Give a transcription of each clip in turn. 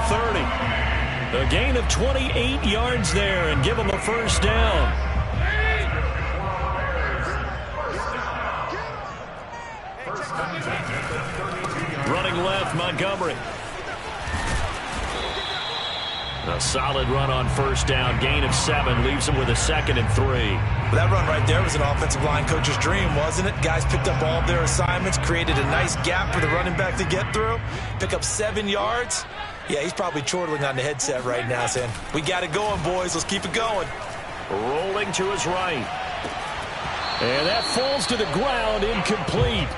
30. A gain of 28 yards there and give them a first down. Running left, Montgomery. A solid run on first down. Gain of 7 leaves him with a 2nd and 3. That run right there was an offensive line coach's dream, wasn't it? Guys picked up all of their assignments, created a nice gap for the running back to get through. Pick up 7 yards. Yeah, he's probably chortling on the headset right now saying, we got it going, boys. Let's keep it going. Rolling to his right. And that falls to the ground, incomplete.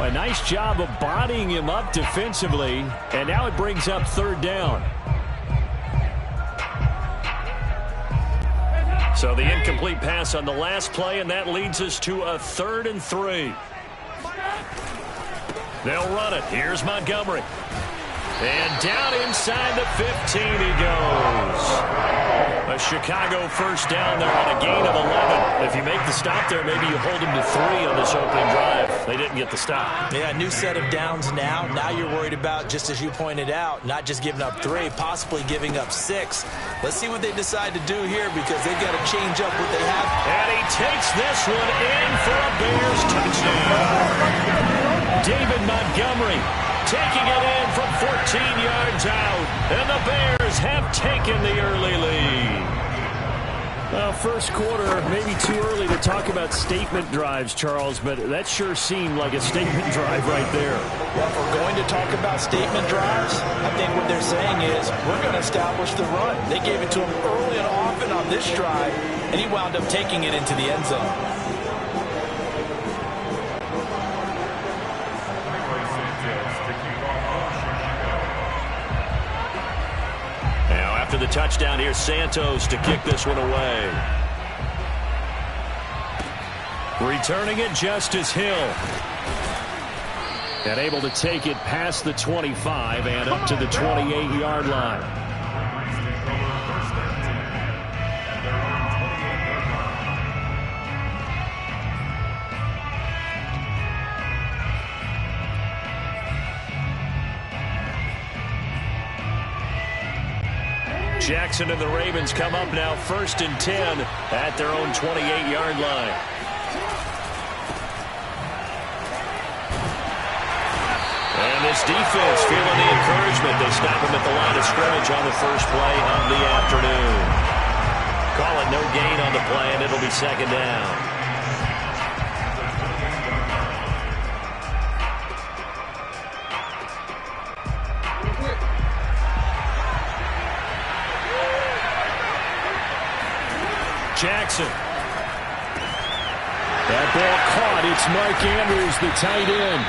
A nice job of bodying him up defensively. And now it brings up 3rd down. So the incomplete pass on the last play, and that leads us to a 3rd and 3. They'll run it. Here's Montgomery. And down inside the 15 he goes. A Chicago first down there on a gain of 11. If you make the stop there, maybe you hold them to 3 on this opening drive. They didn't get the stop. Yeah, new set of downs now. Now you're worried about, just as you pointed out, not just giving up 3, possibly giving up 6. Let's see what they decide to do here because they've got to change up what they have. And he takes this one in for a Bears touchdown. David Montgomery taking it in from 14 yards out. And the Bears have taken the early lead. Well, first quarter, maybe too early to talk about statement drives, Charles, but that sure seemed like a statement drive right there. Well, if we're going to talk about statement drives, I think what they're saying is we're going to establish the run. They gave it to him early and often on this drive, and he wound up taking it into the end zone. After the touchdown, here's Santos to kick this one away. Returning it, Justice Hill. And able to take it past the 25 and up to the 28-yard line. Jackson and the Ravens come up now 1st and 10 at their own 28-yard line. And this defense feeling the encouragement. They stop him at the line of scrimmage on the first play of the afternoon. Call it no gain on the play, and it'll be 2nd down. Jackson. That ball caught. It's Mike Andrews, the tight end.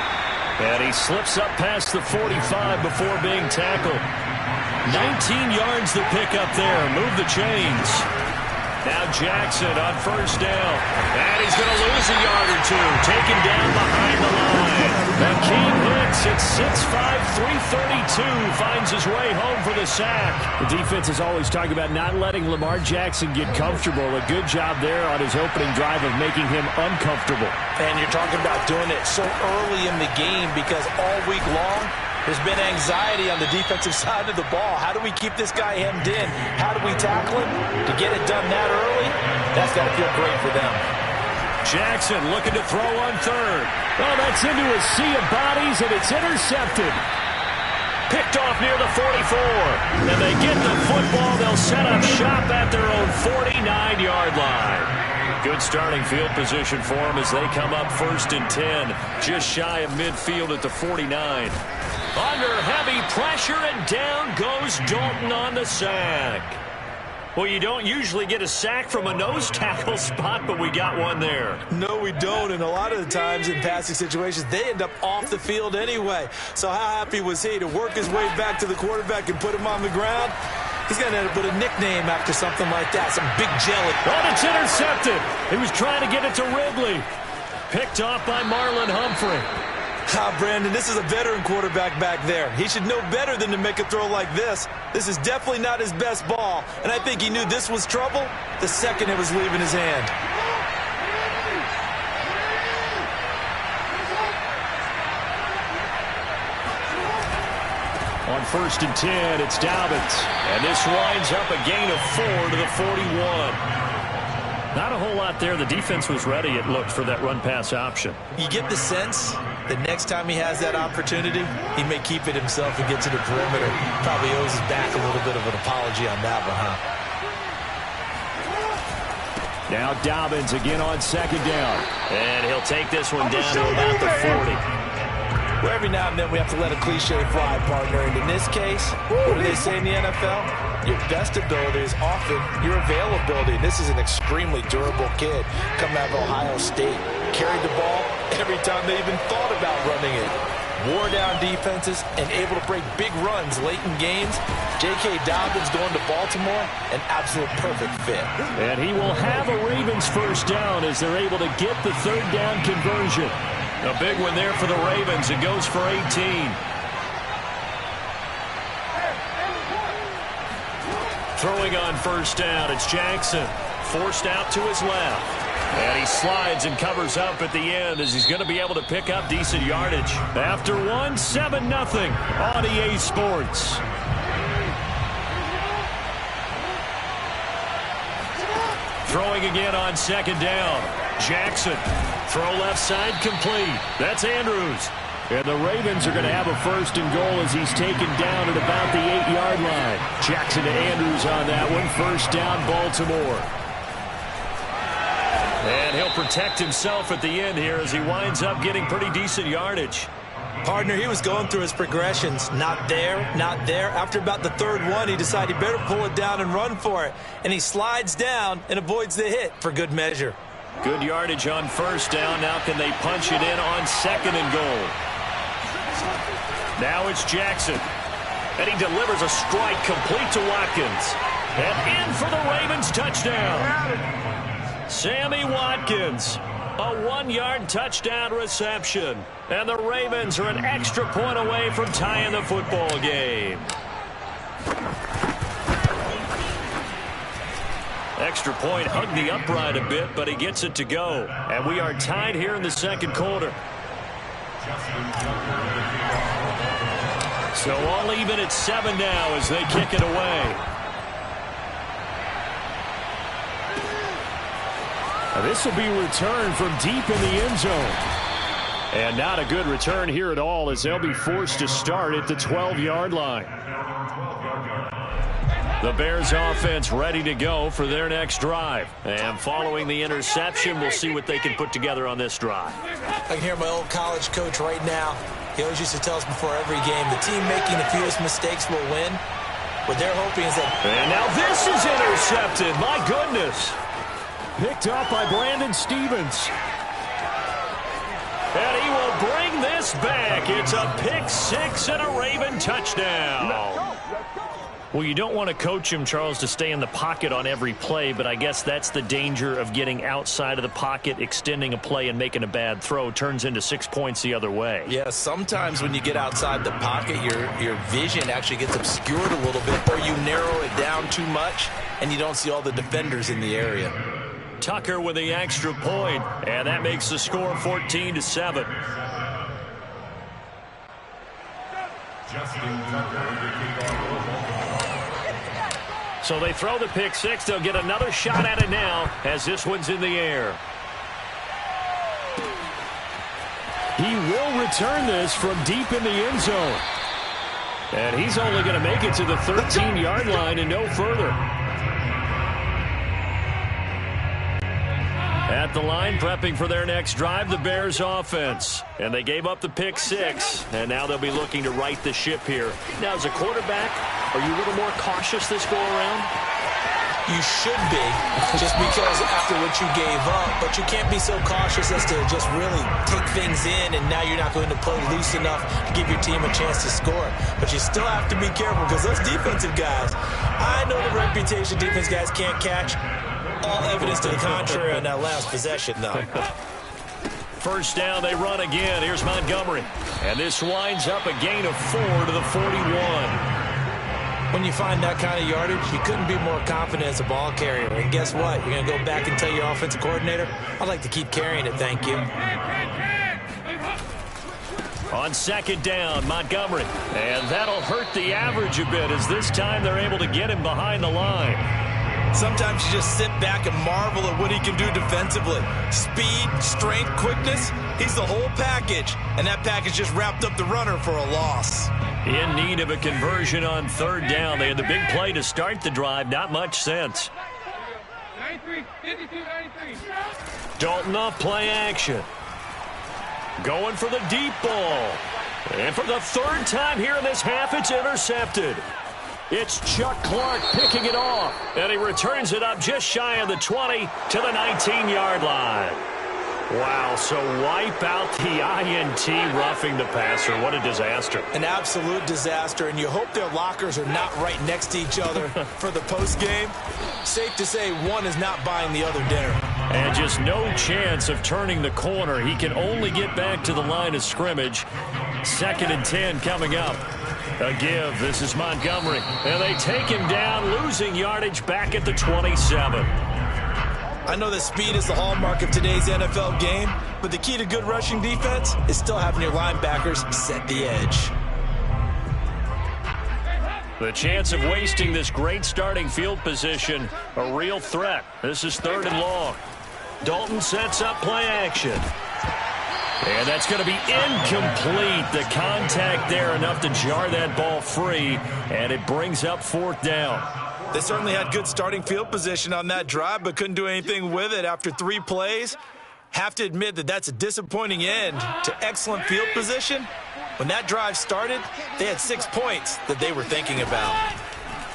And he slips up past the 45 before being tackled. 19 yards to pick up there. Move the chains. Now Jackson on first down. And he's going to lose a yard or 2. Taken down behind the line. And King hits at 6'5", 332. Finds his way home for the sack. The defense is always talking about not letting Lamar Jackson get comfortable. A good job there on his opening drive of making him uncomfortable. And you're talking about doing it so early in the game because all week long, there's been anxiety on the defensive side of the ball. How do we keep this guy hemmed in? How do we tackle him? To get it done that early, that's got to feel great for them. Jackson looking to throw on 3rd. Oh, that's into a sea of bodies, and it's intercepted. Picked off near the 44. And they get the football. They'll set up shop at their own 49-yard line. Good starting field position for them as they come up 1st and 10. Just shy of midfield at the 49. Under heavy pressure, and down goes Dalton on the sack. Well, you don't usually get a sack from a nose tackle spot, but we got one there. No, we don't, and a lot of the times in passing situations, they end up off the field anyway. So how happy was he to work his way back to the quarterback and put him on the ground? He's going to end up with a nickname after something like that, some big jelly. Oh, it's intercepted. He was trying to get it to Ridley. Picked off by Marlon Humphrey. Brandon, this is a veteran quarterback back there. He should know better than to make a throw like this. This is definitely not his best ball, and I think he knew this was trouble the second it was leaving his hand. On 1st and 10. It's Dobbins. And this winds up a gain of 4 to the 41. Not a whole lot there. The defense was ready, it looked, for that run-pass option. You get the sense that next time he has that opportunity, he may keep it himself and get to the perimeter. Probably owes his back a little bit of an apology on that one, huh? Now Dobbins again on 2nd down. And he'll take this one down to about the 40. Well, every now and then we have to let a cliche fly, partner. And in this case, what do they say in the NFL? Your best ability is often your availability. And this is an extremely durable kid coming out of Ohio State. Carried the ball every time they even thought about running it. Wore down defenses and able to break big runs late in games. J.K. Dobbins going to Baltimore, an absolute perfect fit. And he will have a Ravens 1st down as they're able to get the 3rd down conversion. A big one there for the Ravens. It goes for 18. Throwing on 1st down, it's Jackson. Forced out to his left. And he slides and covers up at the end as he's going to be able to pick up decent yardage. After 7-0 on EA Sports. Throwing again on 2nd down. Jackson. Throw left side complete. That's Andrews. And the Ravens are going to have a 1st and goal as he's taken down at about the 8-yard line. Jackson to Andrews on that one. 1st down, Baltimore. And he'll protect himself at the end here as he winds up getting pretty decent yardage. Partner, he was going through his progressions. Not there, not there. After about the 3rd one, he decided he better pull it down and run for it. And he slides down and avoids the hit for good measure. Good yardage on 1st down. Now can they punch it in on 2nd and goal? Now it's Jackson. And he delivers a strike complete to Watkins. And in for the Ravens touchdown. Sammy Watkins, a 1-yard touchdown reception. And the Ravens are an extra point away from tying the football game. Extra point hugged the upright a bit, but he gets it to go. And we are tied here in the 2nd quarter. So all even at 7 now as they kick it away. This will be returned from deep in the end zone. And not a good return here at all as they'll be forced to start at the 12-yard line. The Bears offense ready to go for their next drive. And following the interception, we'll see what they can put together on this drive. I can hear my old college coach right now. He always used to tell us before every game, the team making the fewest mistakes will win. What they're hoping is that... And now this is intercepted. My goodness. Picked up by Brandon Stevens. And he will bring this back. It's a pick 6 and a Raven touchdown. Well, you don't want to coach him, Charles, to stay in the pocket on every play, but I guess that's the danger of getting outside of the pocket, extending a play and making a bad throw. Turns into 6 points the other way. Yeah, sometimes when you get outside the pocket, your vision actually gets obscured a little bit, or you narrow it down too much, and you don't see all the defenders in the area. Tucker with the extra point, and that makes the score 14-7. So they throw the pick 6. They'll get another shot at it now as this one's in the air. He will return this from deep in the end zone. And he's only going to make it to the 13-yard line and no further. At the line, prepping for their next drive, the Bears offense. And they gave up the pick 6, and now they'll be looking to right the ship here. Now, as a quarterback, are you a little more cautious this go-around? You should be, just because after what you gave up. But you can't be so cautious as to just really take things in, and now you're not going to play loose enough to give your team a chance to score. But you still have to be careful because those defensive guys, I know the reputation defense guys can't catch. All evidence to the contrary on that last possession, though. First down, they run again. Here's Montgomery. And this winds up a gain of 4 to the 41. When you find that kind of yardage, you couldn't be more confident as a ball carrier. And guess what? You're going to go back and tell your offensive coordinator, I'd like to keep carrying it, thank you. On second down, Montgomery. And that'll hurt the average a bit as this time they're able to get him behind the line. Sometimes you just sit back and marvel at what he can do defensively. Speed, strength, quickness, he's the whole package. And that package just wrapped up the runner for a loss. In need of a conversion on third down. They had the big play to start the drive. Not much sense. 93. Dalton off play action. Going for the deep ball. And for the third time here in this half, it's intercepted. It's Chuck Clark picking it off. And he returns it up just shy of the 20 to the 19-yard line. Wow, so wipe out the INT roughing the passer. What a disaster. An absolute disaster, and you hope their lockers are not right next to each other for the postgame. Safe to say one is not buying the other dinner. And just no chance of turning the corner. He can only get back to the line of scrimmage. 2nd and 10 coming up. A give. This is Montgomery. And they take him down, losing yardage back at the 27. I know that speed is the hallmark of today's NFL game, but the key to good rushing defense is still having your linebackers set the edge. The chance of wasting this great starting field position, a real threat. This is 3rd and long. Dalton sets up play action. And that's going to be incomplete. The contact there enough to jar that ball free, and it brings up 4th down. They certainly had good starting field position on that drive, but couldn't do anything with it after 3 plays. Have to admit that that's a disappointing end to excellent field position. When that drive started, they had 6 points that they were thinking about.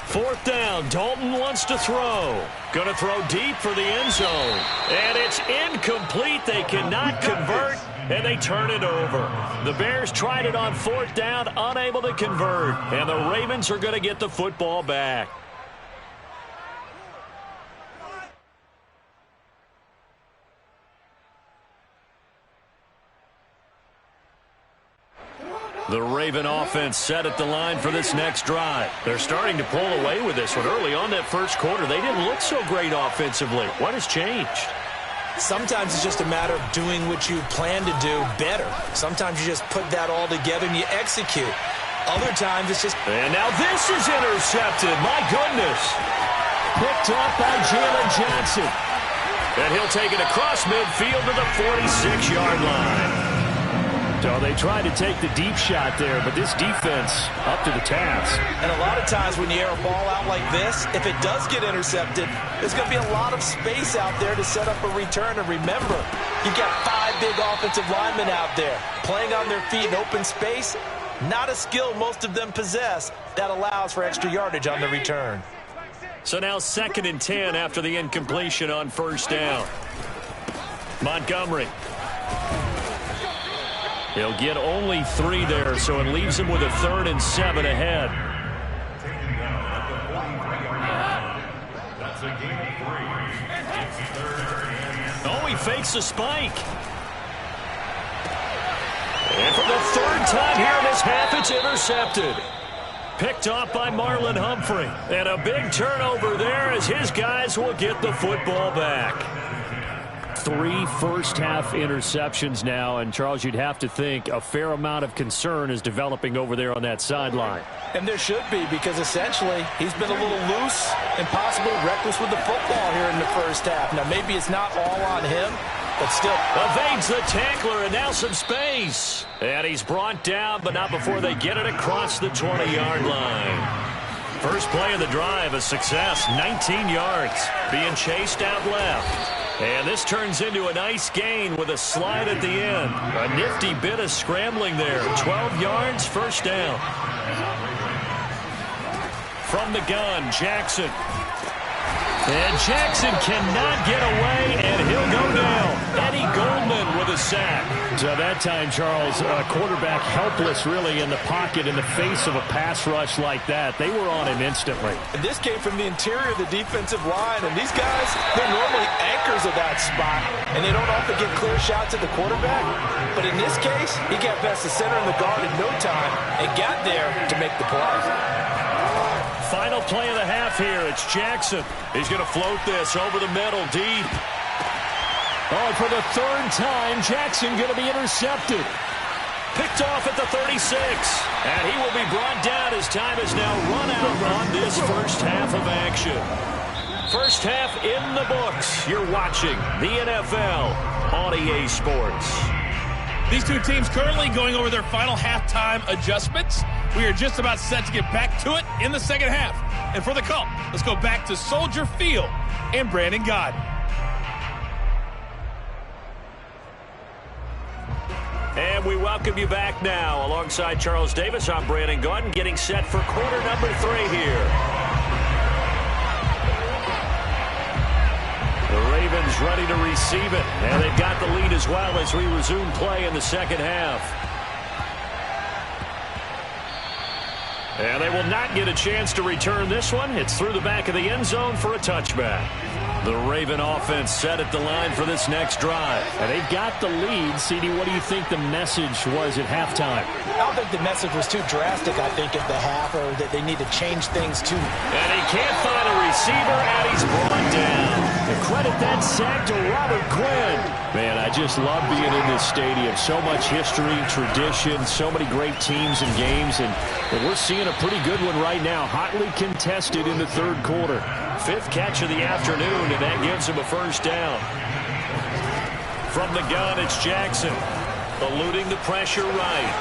4th down, Dalton wants to throw. Going to throw deep for the end zone. And it's incomplete. They cannot convert, and they turn it over. The Bears tried it on 4th down, unable to convert. And the Ravens are going to get the football back. The Raven offense set at the line for this next drive. They're starting to pull away with this one. Early on that first quarter, they didn't look so great offensively. What has changed? Sometimes it's just a matter of doing what you plan to do better. Sometimes you just put that all together and you execute. Other times it's just... And now this is intercepted. My goodness. Picked up by Jalen Johnson. And he'll take it across midfield to the 46-yard line. So they tried to take the deep shot there, but this defense up to the task. And a lot of times when you air a ball out like this, if it does get intercepted, there's going to be a lot of space out there to set up a return. And remember, you've got 5 big offensive linemen out there playing on their feet in open space. Not a skill most of them possess that allows for extra yardage on the return. So now 2nd and 10 after the incompletion on 1st down. Montgomery. He'll get only 3 there, so it leaves him with a 3rd and 7 ahead. Oh, he fakes a spike. And for the 3rd time here in this half, it's intercepted. Picked off by Marlon Humphrey. And a big turnover there as his guys will get the football back. 3 first-half interceptions now, and Charles, you'd have to think a fair amount of concern is developing over there on that sideline. And there should be, because essentially he's been a little loose and possibly reckless with the football here in the first half. Now, maybe it's not all on him, but still. Evades the tackler, and now some space. And he's brought down, but not before they get it across the 20-yard line. First play of the drive, a success, 19 yards, being chased out left. And this turns into a nice gain with a slide at the end. A nifty bit of scrambling there. 12 yards, 1st down. From the gun, Jackson. And Jackson cannot get away, and he'll go down. Eddie Goldman with a sack. So that time, Charles, quarterback helpless really in the pocket in the face of a pass rush like that. They were on him instantly. And this came from the interior of the defensive line, and these guys, they're normally anchors of that spot, and they don't often get clear shots at the quarterback. But in this case, he got past the center and the guard in no time and got there to make the play. Final play of the half here. It's Jackson. He's going to float this over the middle, deep. Oh, for the 3rd time, Jackson going to be intercepted. Picked off at the 36. And he will be brought down as time is now run out on this first half of action. First half in the books. You're watching the NFL on EA Sports. These two teams currently going over their final halftime adjustments. We are just about set to get back to it in the second half. And for the call, let's go back to Soldier Field and Brandon Gaudin. And we welcome you back now. Alongside Charles Davis, I'm Brandon Gaudin, getting set for quarter number 3 here. The Ravens ready to receive it. And they've got the lead as well as we resume play in the second half. And they will not get a chance to return this one. It's through the back of the end zone for a touchback. The Raven offense set at the line for this next drive. And they've got the lead. CD, what do you think the message was at halftime? I don't think the message was too drastic, I think, at the half, or that they need to change things too. And he can't find a receiver, and he's brought down. And credit that sack to Robert Quinn. Man, I just love being in this stadium. So much history, tradition, so many great teams and games. And we're seeing a pretty good one right now. Hotly contested in the third quarter. 5th catch of the afternoon, and that gives him a first down. From the gun, it's Jackson. Eluding the pressure right.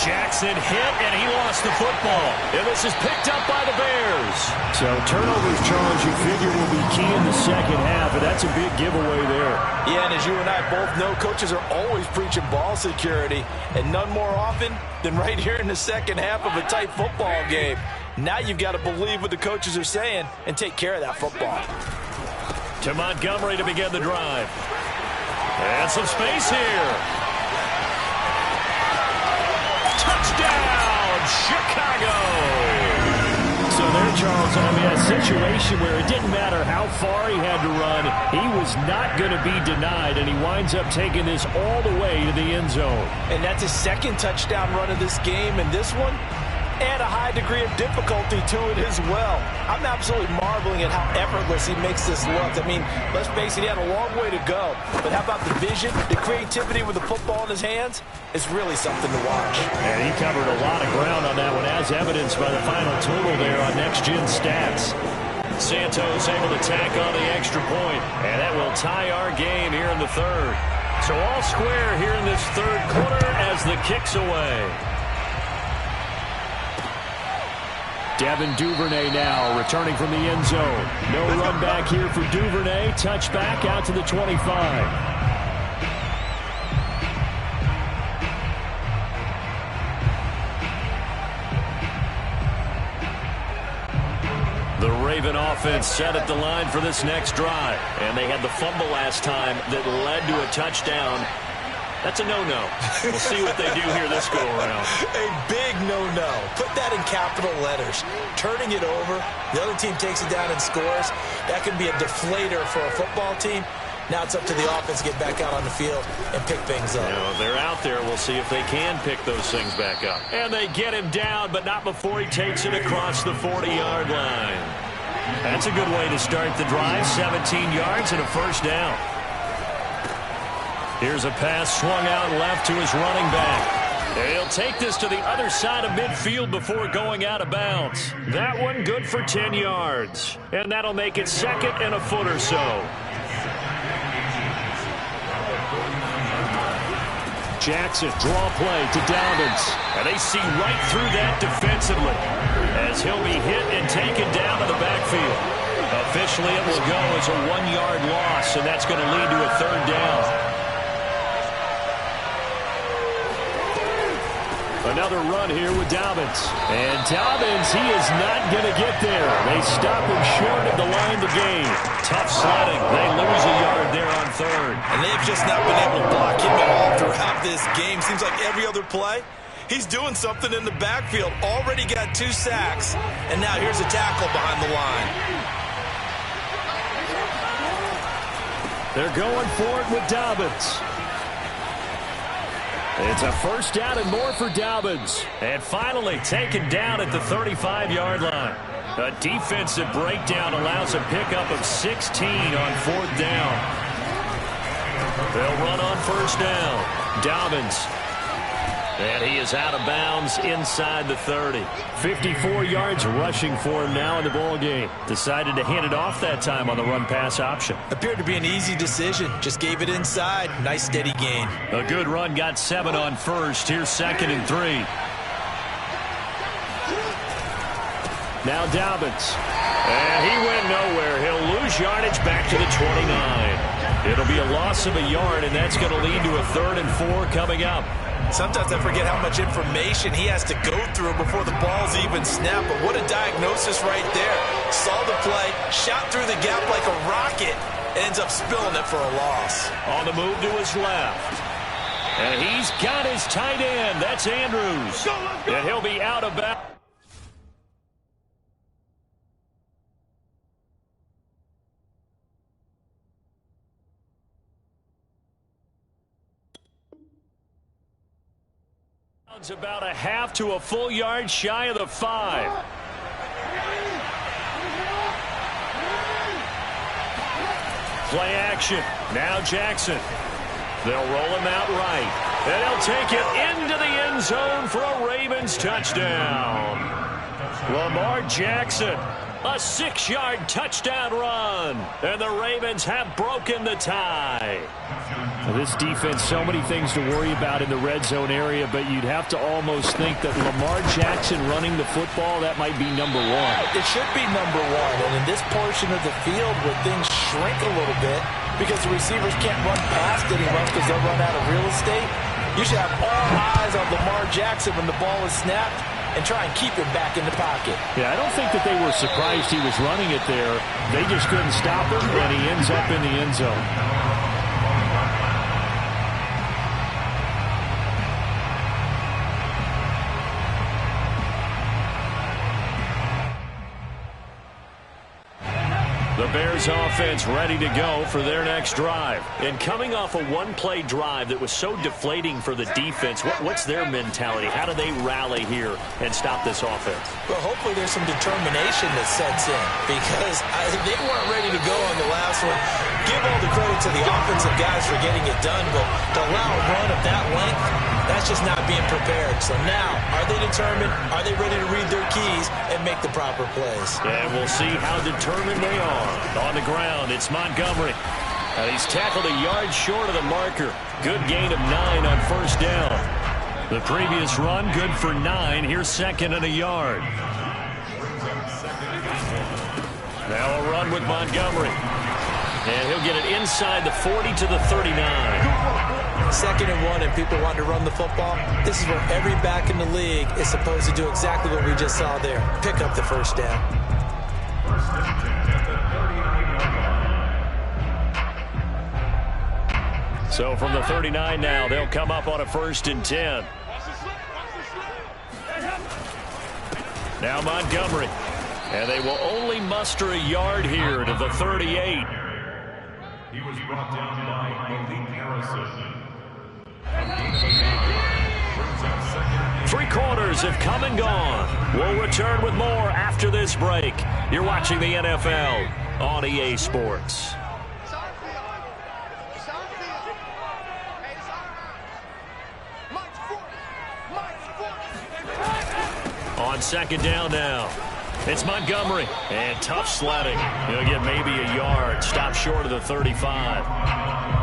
Jackson hit, and he lost the football. And this is picked up by the Bears. So turnovers, Charles, you figure will be key in the second half, and that's a big giveaway there. Yeah, and as you and I both know, coaches are always preaching ball security, and none more often than right here in the second half of a tight football game. Now you've got to believe what the coaches are saying and take care of that football. To Montgomery to begin the drive. And some space here. Touchdown, Chicago! So there, Charles, I mean, a situation where it didn't matter how far he had to run, he was not going to be denied, and he winds up taking this all the way to the end zone. And that's his second touchdown run of this game, and this one, and a high degree of difficulty to it as well. I'm absolutely marveling at how effortless he makes this look. I mean, let's face it, he had a long way to go. But how about the vision, the creativity with the football in his hands? It's really something to watch. And he covered a lot of ground on that one, as evidenced by the final total there on next-gen stats. Santos able to tack on the extra point, and that will tie our game here in the third. So all square here in this third quarter as the kick's away. Devin Duvernay now returning from the end zone. No run back here for Duvernay. Touchback out to the 25. The Raven offense set at the line for this next drive. And they had the fumble last time that led to a touchdown. That's a no-no. We'll see what they do here this go-around. A big no-no. Put that in capital letters. Turning it over, the other team takes it down and scores. That can be a deflator for a football team. Now it's up to the offense to get back out on the field and pick things up. You know, they're out there. We'll see if they can pick those things back up. And they get him down, but not before he takes it across the 40-yard line. That's a good way to start the drive. 17 yards and a first down. Here's a pass swung out left to his running back. He'll take this to the other side of midfield before going out of bounds. That one good for 10 yards. And that'll make it second and a foot or so. Jackson, draw play to Dobbins. And they see right through that defensively as he'll be hit and taken down to the backfield. Officially, it will go as a 1-yard loss, and that's going to lead to a third down. Another run here with Dobbins. And Dobbins, he is not going to get there. They stop him short of the line to gain. Tough sledding. They lose a yard there on third. And they've just not been able to block him at all throughout this game. Seems like every other play, he's doing something in the backfield. Already got 2 sacks. And now here's a tackle behind the line. They're going for it with Dobbins. It's a first down and more for Dobbins. And finally taken down at the 35-yard line. A defensive breakdown allows a pickup of 16 on 4th down. They'll run on first down. Dobbins. And he is out of bounds inside the 30. 54 yards rushing for him now in the ball game. Decided to hand it off that time on the run-pass option. Appeared to be an easy decision. Just gave it inside. Nice steady gain. A good run, got 7 on first. Here's 2nd and 3. Now Dobbins. And he went nowhere. He'll lose yardage back to the 29. It'll be a loss of a yard, and that's going to lead to a 3rd and 4 coming up. Sometimes I forget how much information he has to go through before the ball's even snapped. But what a diagnosis right there. Saw the play, shot through the gap like a rocket, ends up spilling it for a loss. On the move to his left. And he's got his tight end. That's Andrews. And he'll be out of bounds. About a half to a full yard shy of the 5. Play action. Now Jackson. They'll roll him out right. And he'll take it into the end zone for a Ravens touchdown. Lamar Jackson. A 6-yard touchdown run. And the Ravens have broken the tie. Well, this defense, so many things to worry about in the red zone area, but you'd have to almost think that Lamar Jackson running the football, that might be number 1. It should be number 1. And in this portion of the field where things shrink a little bit because the receivers can't run past anyone because they'll run out of real estate, you should have all eyes on Lamar Jackson when the ball is snapped and try and keep him back in the pocket. Yeah, I don't think that they were surprised he was running it there. They just couldn't stop him, and he ends up in the end zone. The Bears offense ready to go for their next drive. And coming off a one-play drive that was so deflating for the defense, what's their mentality? How do they rally here and stop this offense? Well, hopefully there's some determination that sets in because they weren't ready to go on the last one. Give all the credit to the offensive guys for getting it done, but to allow a run of that length, that's just not being prepared. So now, are they determined? Are they ready to read their keys and make the proper plays? And we'll see how determined they are. On the ground, it's Montgomery. And he's tackled a yard short of the marker. Good gain of 9 on first down. The previous run, good for 9. Here's 2nd and a yard. Now a run with Montgomery. And he'll get it inside the 40 to the 39. 2nd and 1, and people want to run the football. This is where every back in the league is supposed to do exactly what we just saw there. Pick up the first down. So from the 39 now, they'll come up on a 1st and 10. Now Montgomery. And they will only muster a yard here to the 38. He was brought down by Malik Harrison. 3 quarters have come and gone. We'll return with more after this break. You're watching the NFL on EA Sports. On 2nd down now. It's Montgomery. And tough sledding. He'll get maybe a yard. Stop short of the 35.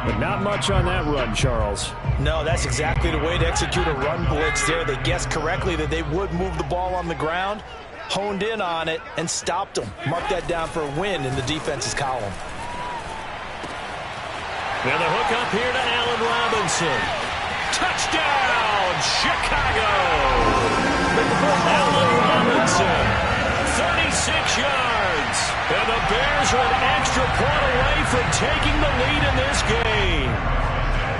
But not much on that run, Charles. No, that's exactly the way to execute a run blitz there. They guessed correctly that they would move the ball on the ground, honed in on it, and stopped them. Mark that down for a win in the defense's column. Now the hook up here to Allen Robinson. Touchdown, Chicago! Allen Robinson, 36 yards. And the Bears are an extra point away from taking the lead in this game.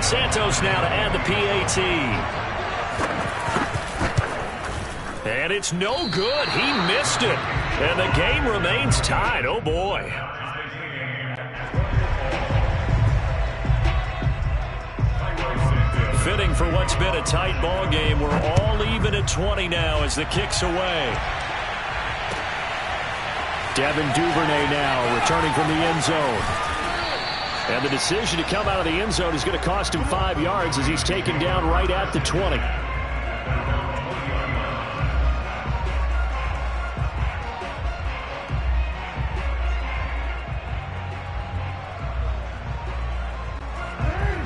Santos now to add the PAT. And it's no good. He missed it. And the game remains tied. Oh, boy. Fitting for what's been a tight ball game. We're all even at 20 now as the kick's away. Devin Duvernay now returning from the end zone. And the decision to come out of the end zone is going to cost him 5 yards as he's taken down right at the 20.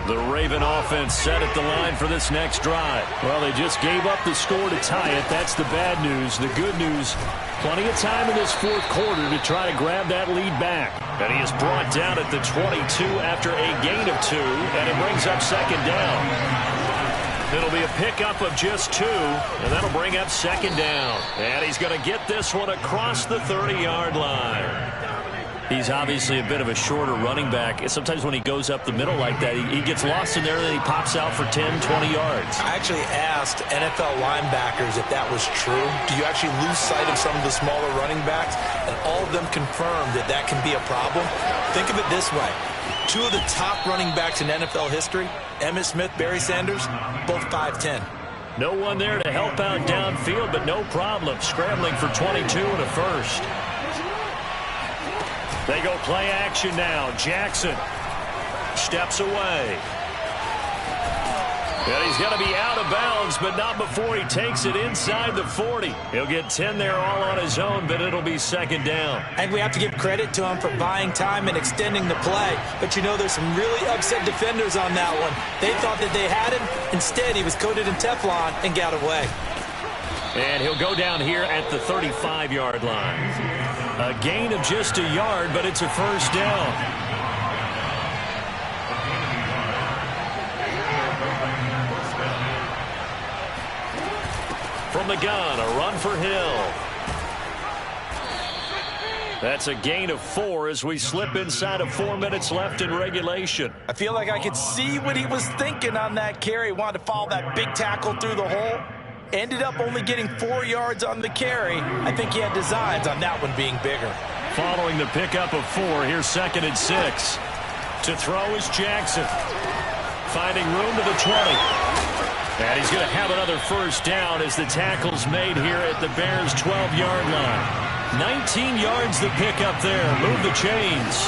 The Raven offense set at the line for this next drive. Well, they just gave up the score to tie it. That's the bad news. The good news, plenty of time in this fourth quarter to try to grab that lead back. And he is brought down at the 22 after a gain of 2, and it brings up second down. It'll be a pickup of just 2, and that'll bring up second down. And he's going to get this one across the 30-yard line. He's obviously a bit of a shorter running back. Sometimes when he goes up the middle like that, he gets lost in there, and then he pops out for 10, 20 yards. I actually asked NFL linebackers if that was true. Do you actually lose sight of some of the smaller running backs? And all of them confirmed that that can be a problem. Think of it this way. 2 of the top running backs in NFL history, Emmitt Smith, Barry Sanders, both 5'10". No one there to help out downfield, but no problem. Scrambling for 22 and a first. They go play action now. Jackson steps away. And he's going to be out of bounds, but not before he takes it inside the 40. He'll get 10 there all on his own, but it'll be second down. And we have to give credit to him for buying time and extending the play. But, you know, there's some really upset defenders on that one. They thought that they had him. Instead, he was coated in Teflon and got away. And he'll go down here at the 35-yard line. A gain of just a yard, but it's a first down. From the gun, a run for Hill. That's a gain of 4 as we slip inside of 4 minutes left in regulation. I feel like I could see what he was thinking on that carry. Wanted to follow that big tackle through the hole. Ended up only getting 4 yards on the carry. I think he had designs on that one being bigger. Following the pickup of 4, here's 2nd and 6. To throw is Jackson. Finding room to the 20. And he's going to have another first down as the tackle's made here at the Bears' 12-yard line. 19 yards the pickup there. Move the chains.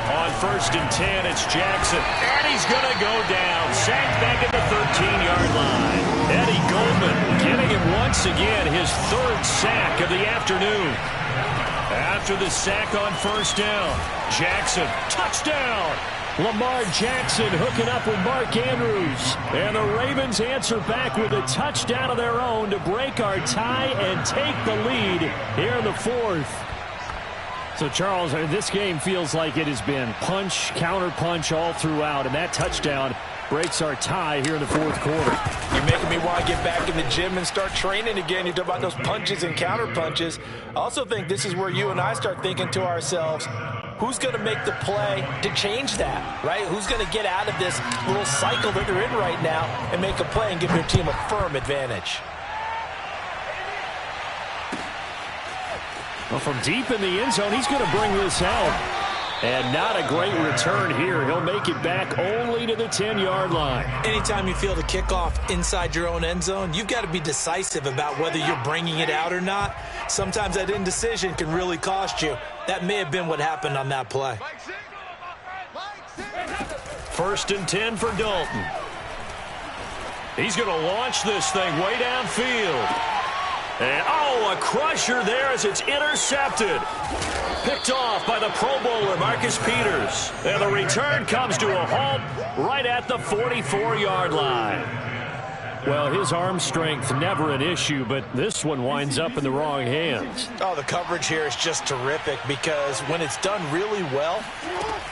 On 1st and 10, it's Jackson. And he's going to go down. Sacked back at the 13-yard line. Eddie Goldman getting him once again, his 3rd sack of the afternoon. After the sack on first down, Jackson, touchdown. Lamar Jackson hooking up with Mark Andrews. And the Ravens answer back with a touchdown of their own to break our tie and take the lead here in the 4th. So, Charles, this game feels like it has been punch, counter punch all throughout, and that touchdown breaks our tie here in the 4th quarter. You're making me want to get back in the gym and start training again. You talk about those punches and counter punches. I also think this is where you and I start thinking to ourselves, who's going to make the play to change that, right? Who's going to get out of this little cycle that they're in right now and make a play and give their team a firm advantage? Well, from deep in the end zone, he's going to bring this out. And not a great return here. He'll make it back only to the 10-yard line. Anytime you feel the kickoff inside your own end zone, you've got to be decisive about whether you're bringing it out or not. Sometimes that indecision can really cost you. That may have been what happened on that play. 1st and 10 for Dalton. He's going to launch this thing way downfield. And, a crusher there as it's intercepted. Picked off by the Pro Bowler, Marcus Peters. And the return comes to a halt right at the 44-yard line. Well, his arm strength, never an issue, but this one winds up in the wrong hands. Oh, the coverage here is just terrific because when it's done really well,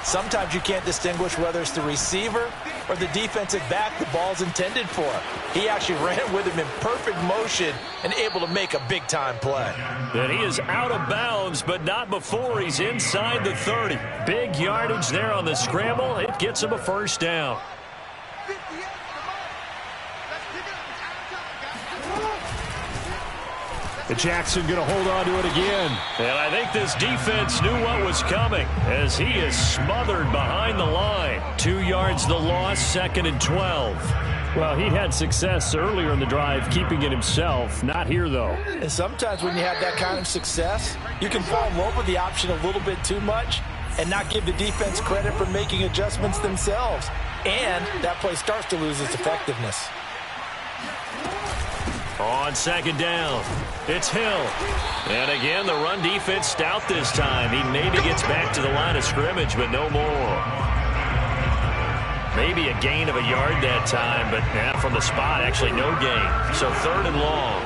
sometimes you can't distinguish whether it's the receiver or the defensive back the ball's intended for. He actually ran with him in perfect motion and able to make a big-time play. And he is out of bounds, but not before he's inside the 30. Big yardage there on the scramble. It gets him a first down. Jackson going to hold on to it again. And I think this defense knew what was coming as he is smothered behind the line. 2 yards the loss, 2nd and 12. Well, he had success earlier in the drive keeping it himself. Not here, though. And sometimes when you have that kind of success, you can fall in love with the option a little bit too much. and not give the defense credit for making adjustments themselves. And that play starts to lose its effectiveness. On second down, it's Hill. And again, the run defense stout this time. He maybe gets back to the line of scrimmage, but no more. Maybe a gain of a yard that time, but from the spot, actually no gain. So 3rd and long.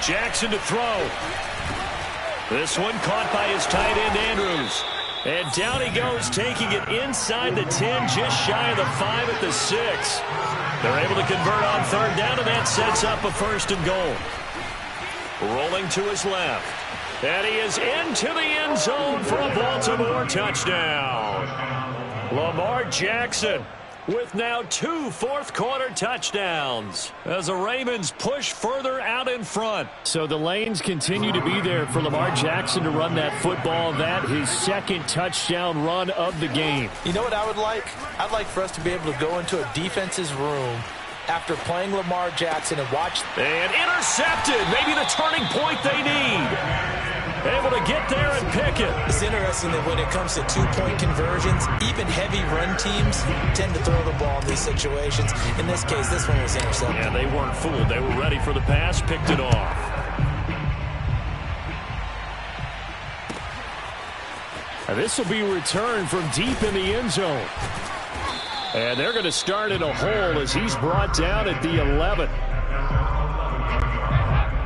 Jackson to throw. This one caught by his tight end, Andrews. And down he goes, taking it inside the 10, just shy of the 5 at the 6. They're able to convert on 3rd down, and that sets up a 1st and goal. Rolling to his left. And he is into the end zone for a Baltimore touchdown. Lamar Jackson with now 2 fourth-quarter touchdowns as the Ravens push further out in front. So the lanes continue to be there for Lamar Jackson to run that football. That his 2nd touchdown run of the game. You know what I would like? I'd like for us to be able to go into a defense's room after playing Lamar Jackson and watch. And intercepted. Maybe the turning point they need. Able to get there and pick it. It's interesting that when it comes to 2-point conversions, even heavy run teams tend to throw the ball in these situations. In this case, this one was intercepted. Yeah, they weren't fooled. They were ready for the pass, picked it off. Now this will be returned from deep in the end zone. And they're going to start in a hole as he's brought down at the 11.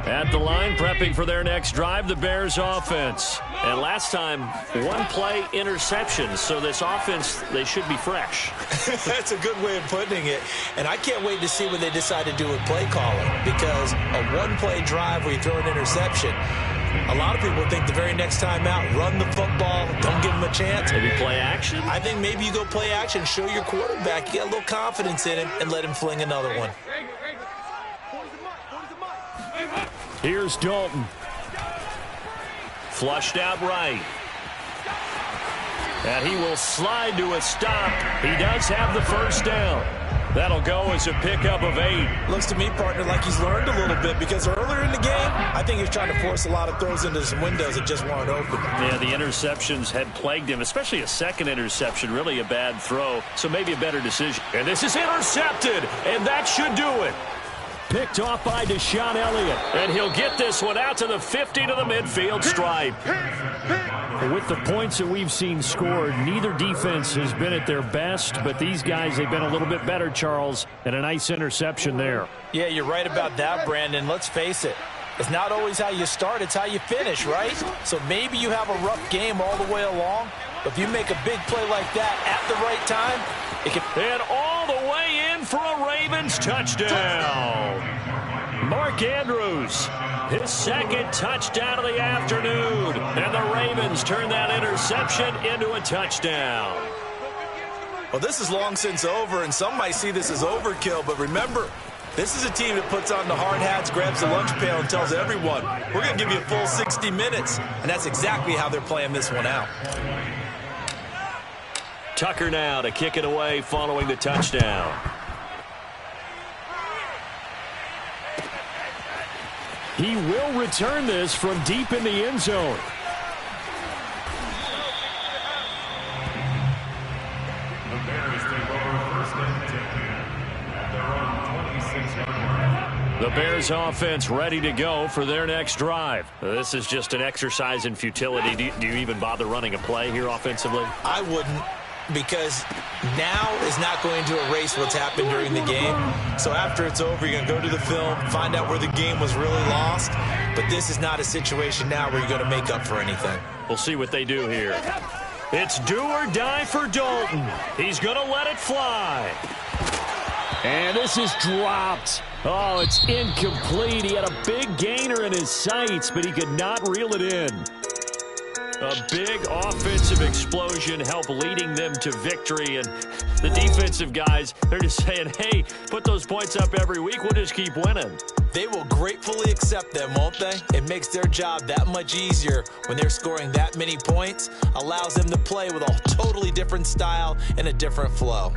At the line, prepping for their next drive, the Bears offense. And last time, 1-play interception. So this offense, they should be fresh. That's a good way of putting it. And I can't wait to see what they decide to do with play calling. Because a 1-play drive where you throw an interception, a lot of people think the very next time out, run the football, don't give them a chance. Maybe play action? I think maybe you go play action, show your quarterback, you get a little confidence in him, and let him fling another one. Here's Dalton. Flushed out right. And he will slide to a stop. He does have the 1st down. That'll go as a pickup of 8. Looks to me, partner, like he's learned a little bit because earlier in the game, I think he was trying to force a lot of throws into some windows that just weren't open. Yeah, the interceptions had plagued him, especially a 2nd interception, really a bad throw. So maybe a better decision. And this is intercepted, and that should do it. Picked off by Deshaun Elliott. And he'll get this one out to the 50 to the midfield stripe. With the points that we've seen scored, neither defense has been at their best, but these guys, they've been a little bit better, Charles, and a nice interception there. Yeah, you're right about that, Brandon. Let's face it. It's not always how you start, it's how you finish, right? So maybe you have a rough game all the way along, but if you make a big play like that at the right time, it can... And all the way in for a Ravens touchdown. Mark Andrews, his 2nd touchdown of the afternoon. And the Ravens turn that interception into a touchdown. Well, this is long since over, and some might see this as overkill, but remember, this is a team that puts on the hard hats, grabs the lunch pail, and tells everyone, we're going to give you a full 60 minutes. And that's exactly how they're playing this one out. Tucker now to kick it away following the touchdown. He will return this from deep in the end zone. The Bears take over 1st and 10 at their own 26-yard line. The Bears offense ready to go for their next drive. This is just an exercise in futility. Do you even bother running a play here offensively? I wouldn't, because now is not going to erase what's happened during the game. So after it's over, you're going to go to the film, find out where the game was really lost. But this is not a situation now where you're going to make up for anything. We'll see what they do here. It's do or die for Dalton. He's going to let it fly. And this is dropped. Oh, it's incomplete. He had a big gainer in his sights, but he could not reel it in. A big offensive explosion helped leading them to victory. And the defensive guys, they're just saying, hey, put those points up every week. We'll just keep winning. They will gratefully accept them, won't they? It makes their job that much easier when they're scoring that many points. Allows them to play with a totally different style and a different flow.